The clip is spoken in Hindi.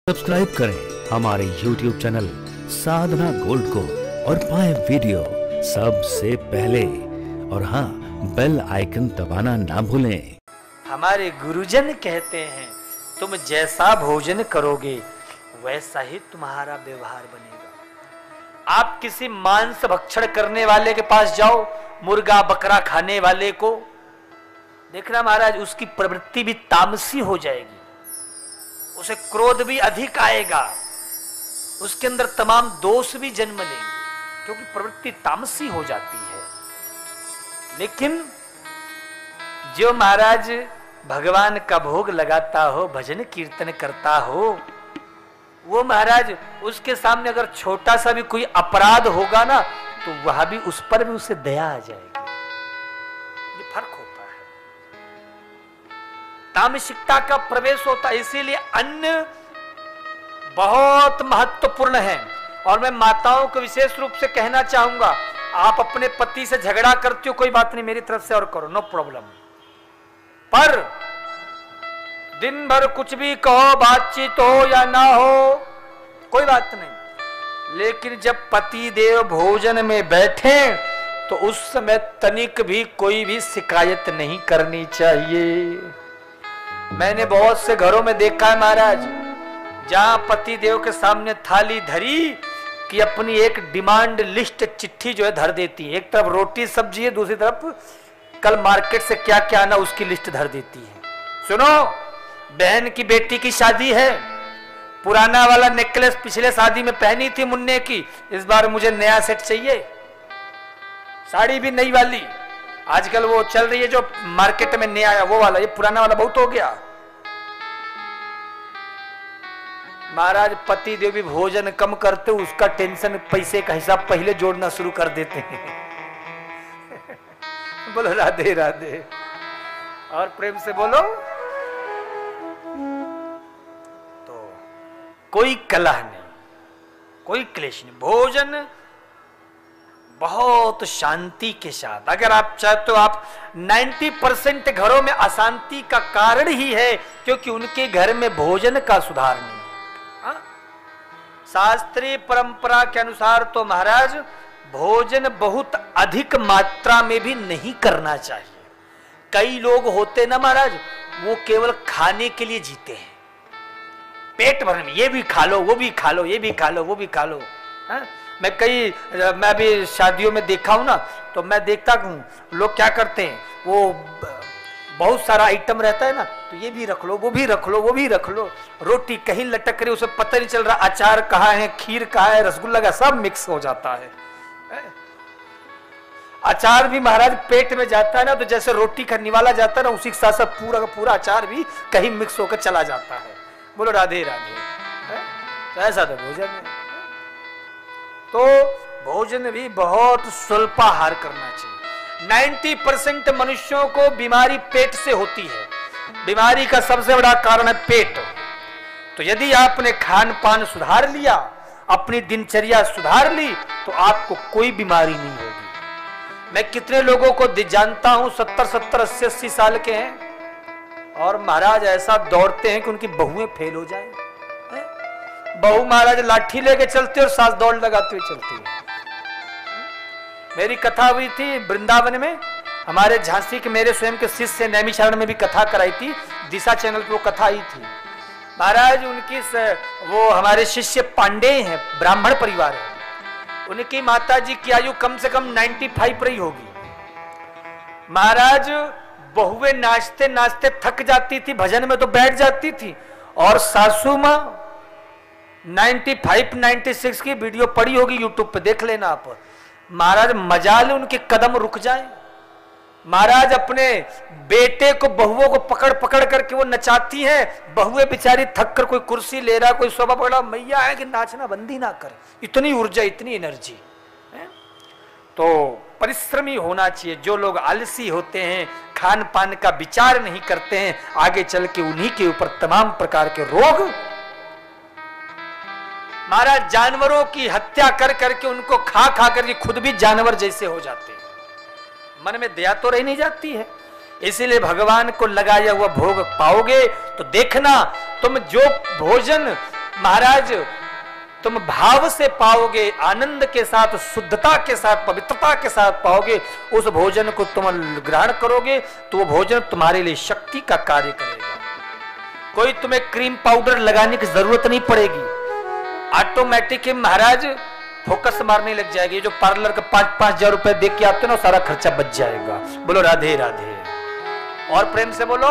सब्सक्राइब करें हमारे YouTube चैनल साधना गोल्ड को और पाएं वीडियो सबसे पहले। और हाँ, बेल आइकन दबाना ना भूलें। हमारे गुरुजन कहते हैं तुम जैसा भोजन करोगे वैसा ही तुम्हारा व्यवहार बनेगा। आप किसी मांस भक्षण करने वाले के पास जाओ, मुर्गा बकरा खाने वाले को देखना महाराज, उसकी प्रवृत्ति भी तामसी हो जाएगी, उसे क्रोध भी अधिक आएगा, उसके अंदर तमाम दोष भी जन्म लेंगे क्योंकि प्रवृत्ति तामसी हो जाती है। लेकिन जो महाराज भगवान का भोग लगाता हो, भजन कीर्तन करता हो, वो महाराज उसके सामने अगर छोटा सा भी कोई अपराध होगा ना तो वह भी उस पर भी उसे दया आ जाएगी। ये फर्क होता है, तामसिकता का प्रवेश होता है। इसीलिए अन्न बहुत महत्वपूर्ण है। और मैं माताओं को विशेष रूप से कहना चाहूंगा, आप अपने पति से झगड़ा करते हो, कोई बात नहीं, मेरी तरफ से और करो, नो प्रॉब्लम, पर दिन भर कुछ भी कहो, बातचीत हो या ना हो, कोई बात नहीं, लेकिन जब पति देव भोजन में बैठे तो उस समय तनिक भी कोई भी शिकायत नहीं करनी चाहिए। मैंने बहुत से घरों में देखा है महाराज, जहां पति देव के सामने थाली धरी कि अपनी एक डिमांड लिस्ट चिट्ठी जो है धर देती है। एक तरफ रोटी सब्जी है, दूसरी तरफ कल मार्केट से क्या क्या आना उसकी लिस्ट धर देती है। सुनो, बहन की बेटी की शादी है, पुराना वाला नेकलेस पिछले शादी में पहनी थी मुन्ने की, इस बार मुझे नया सेट चाहिए, साड़ी भी नई वाली, आजकल वो चल रही है जो मार्केट में नया आया वो वाला, ये पुराना वाला बहुत हो गया। महाराज पति देव भी भोजन कम करते, उसका टेंशन, पैसे का हिसाब पहले जोड़ना शुरू कर देते हैं। बोलो राधे राधे, और प्रेम से बोलो। तो कोई कलह नहीं, कोई क्लेश नहीं, भोजन बहुत शांति के साथ। अगर आप चाहते हो, आप 90% घरों में अशांति का कारण ही है क्योंकि उनके घर में भोजन का सुधार नहीं है। शास्त्रीय परंपरा के अनुसार तो महाराज भोजन बहुत अधिक मात्रा में भी नहीं करना चाहिए। कई लोग होते ना महाराज, वो केवल खाने के लिए जीते हैं, पेट भरने, ये भी खा लो, वो भी खा लो, ये भी खा लो, वो भी खा लो। मैं भी शादियों में देखा हूं ना, तो मैं देखता हूं लोग क्या करते हैं, वो बहुत सारा आइटम रहता है ना, तो ये भी रख लो, वो भी रख लो, वो भी रख लो, रोटी कहीं लटक रही, उसे पता नहीं चल रहा अचार कहाँ है, खीर कहाँ है, रसगुल्ला का सब मिक्स हो जाता है। अचार भी महाराज पेट में जाता है ना, तो जैसे रोटी का निवाला जाता है ना, उसी के साथ साथ पूरा का पूरा अचार भी कहीं मिक्स होकर चला जाता है। बोलो राधे राधे। ऐसा तो भोजन है। तो भोजन भी बहुत स्वल्पाहार करना चाहिए। 90% मनुष्यों को बीमारी पेट से होती है। बीमारी का सबसे बड़ा कारण है पेट। तो यदि आपने खान पान सुधार लिया, अपनी दिनचर्या सुधार ली, तो आपको कोई बीमारी नहीं होगी। मैं कितने लोगों को जानता हूं 70-70, 80-80 साल के हैं और महाराज ऐसा दौड़ते हैं कि उनकी बहुएं फेल हो जाए। बहू महाराज लाठी लेके चलती और सास दौड़ लगाते हुए चलती है। मेरी कथा हुई थी वृंदावन में, हमारे झांसी के मेरे स्वयं के शिष्य नैमिषारण्य में भी कथा कराई थी, दिशा चैनल पे वो कथा आई थी। महाराज उनकी वो हमारे शिष्य पांडे हैं, ब्राह्मण परिवार है, उनकी माता जी की आयु कम से कम 95 रही होगी। महाराज बहुएं नाचते नाचते थक जाती थी, भजन में तो बैठ जाती थी, और सासू मां 95-96 की वीडियो पड़ी होगी यूट्यूब पे, देख लेना आप। महाराज मजाल उनके कदम रुक जाए, महाराज अपने बेटे को बहुओं को पकड़ पकड़ करके वो नचाती हैं, बहुएं बेचारी थक कर, कोई कुर्सी ले रहा, कोई सोफा पकड़ा, मैया है कि नाचना बंदी ना कर, इतनी ऊर्जा, इतनी एनर्जी है। तो परिश्रमी होना चाहिए। जो लोग आलसी होते हैं, खान पान का विचार नहीं करते हैं, आगे चल के उन्हीं के ऊपर तमाम प्रकार के रोग। महाराज जानवरों की हत्या कर करके, उनको खा खा करके खुद भी जानवर जैसे हो जाते हैं, मन में दया तो रह नहीं जाती है। इसीलिए भगवान को लगाया हुआ भोग पाओगे तो देखना, तुम जो भोजन महाराज तुम भाव से पाओगे, आनंद के साथ, शुद्धता के साथ, पवित्रता के साथ पाओगे, उस भोजन को तुम ग्रहण करोगे तो वो भोजन तुम्हारे लिए शक्ति का कार्य करेगा। कोई तुम्हें क्रीम पाउडर लगाने की जरूरत नहीं पड़ेगी, ऑटोमेटिक महाराज फोकस मारने लग जाएगी। जो पार्लर का 5-5 हजार रुपए दे के आते हो ना, सारा खर्चा बच जाएगा। बोलो राधे राधे, और प्रेम से बोलो।